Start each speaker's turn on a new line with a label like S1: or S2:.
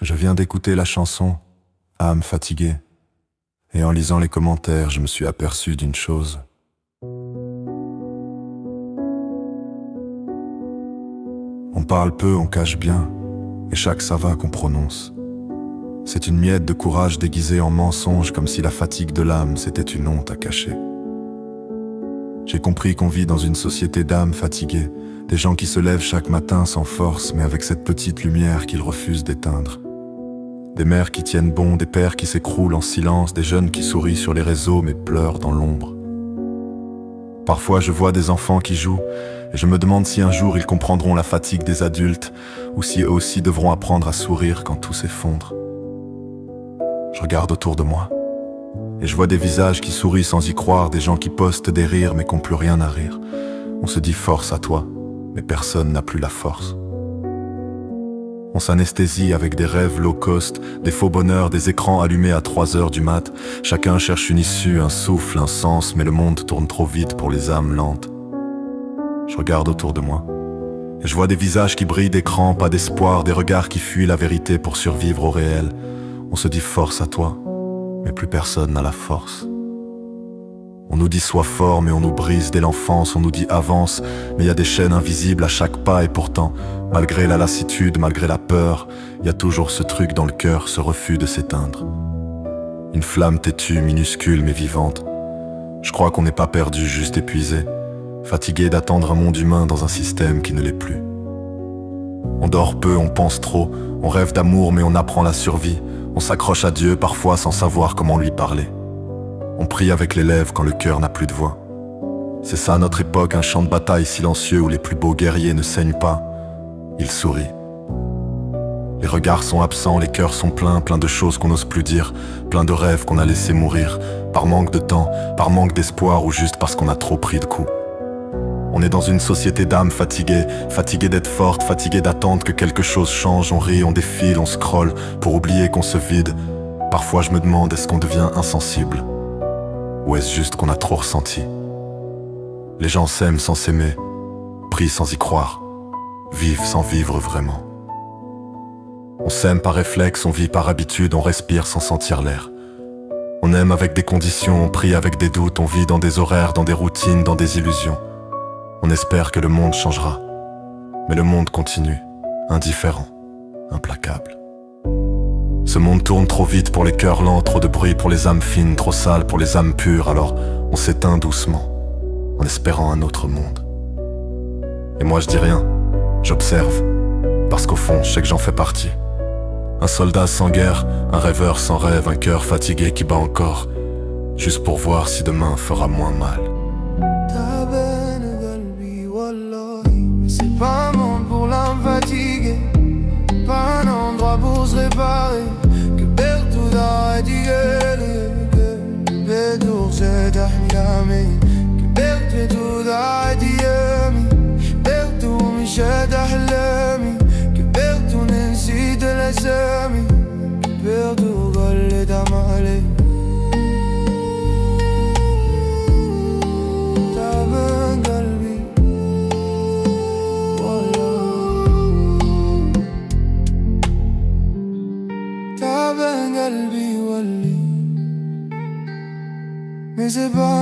S1: Je viens d'écouter la chanson « Âme fatiguée » et en lisant les commentaires, je me suis aperçu d'une chose. On parle peu, on cache bien, et chaque ça va qu'on prononce. C'est une miette de courage déguisée en mensonge, comme si la fatigue de l'âme c'était une honte à cacher. J'ai compris qu'on vit dans une société d'âmes fatiguées, des gens qui se lèvent chaque matin sans force, mais avec cette petite lumière qu'ils refusent d'éteindre. Des mères qui tiennent bon, des pères qui s'écroulent en silence, des jeunes qui sourient sur les réseaux mais pleurent dans l'ombre. Parfois je vois des enfants qui jouent, et je me demande si un jour ils comprendront la fatigue des adultes, ou si eux aussi devront apprendre à sourire quand tout s'effondre. Je regarde autour de moi, et je vois des visages qui sourient sans y croire, des gens qui postent des rires mais qui n'ont plus rien à rire. On se dit force à toi, mais personne n'a plus la force. On s'anesthésie avec des rêves low cost, des faux bonheurs, des écrans allumés à 3 heures du mat. Chacun cherche une issue, un souffle, un sens, mais le monde tourne trop vite pour les âmes lentes. Je regarde autour de moi, et je vois des visages qui brillent d'écran, pas d'espoir, des regards qui fuient la vérité pour survivre au réel. On se dit force à toi, mais plus personne n'a la force. On nous dit sois fort, mais on nous brise dès l'enfance. On nous dit avance, mais il y a des chaînes invisibles à chaque pas. Et pourtant, malgré la lassitude, malgré la peur, il y a toujours ce truc dans le cœur, ce refus de s'éteindre. Une flamme têtue, minuscule mais vivante. Je crois qu'on n'est pas perdu, juste épuisé, fatigué d'attendre un monde humain dans un système qui ne l'est plus. On dort peu, on pense trop, on rêve d'amour mais on apprend la survie. On s'accroche à Dieu parfois sans savoir comment lui parler. On prie avec les lèvres quand le cœur n'a plus de voix. C'est ça notre époque, un champ de bataille silencieux où les plus beaux guerriers ne saignent pas, ils sourient. Les regards sont absents, les cœurs sont pleins, plein de choses qu'on n'ose plus dire, plein de rêves qu'on a laissés mourir, par manque de temps, par manque d'espoir ou juste parce qu'on a trop pris de coups. On est dans une société d'âmes fatiguées, fatiguées d'être fortes, fatiguées d'attendre que quelque chose change. On rit, on défile, on scrolle pour oublier qu'on se vide. Parfois je me demande, est-ce qu'on devient insensible? Ou est-ce juste qu'on a trop ressenti? Les gens s'aiment sans s'aimer, prient sans y croire, vivent sans vivre vraiment. On s'aime par réflexe, on vit par habitude, on respire sans sentir l'air. On aime avec des conditions, on prie avec des doutes, on vit dans des horaires, dans des routines, dans des illusions. On espère que le monde changera, mais le monde continue, indifférent, implacable. Ce monde tourne trop vite pour les cœurs lents, trop de bruit pour les âmes fines, trop sale pour les âmes pures, alors on s'éteint doucement, en espérant un autre monde. Et moi je dis rien, j'observe, parce qu'au fond je sais que j'en fais partie. Un soldat sans guerre, un rêveur sans rêve, un cœur fatigué qui bat encore, juste pour voir si demain fera moins mal.
S2: C'est pas un monde pour l'âme fatiguée, pas un endroit pour se réparer. Que bertou d'arrêter, que bertou c'est ahlamé, que bertou d'arrêter, que bertou مشات أحلامي, que bertou نسيت الأسامي, que bertou قلت أمالي. Mais c'est pas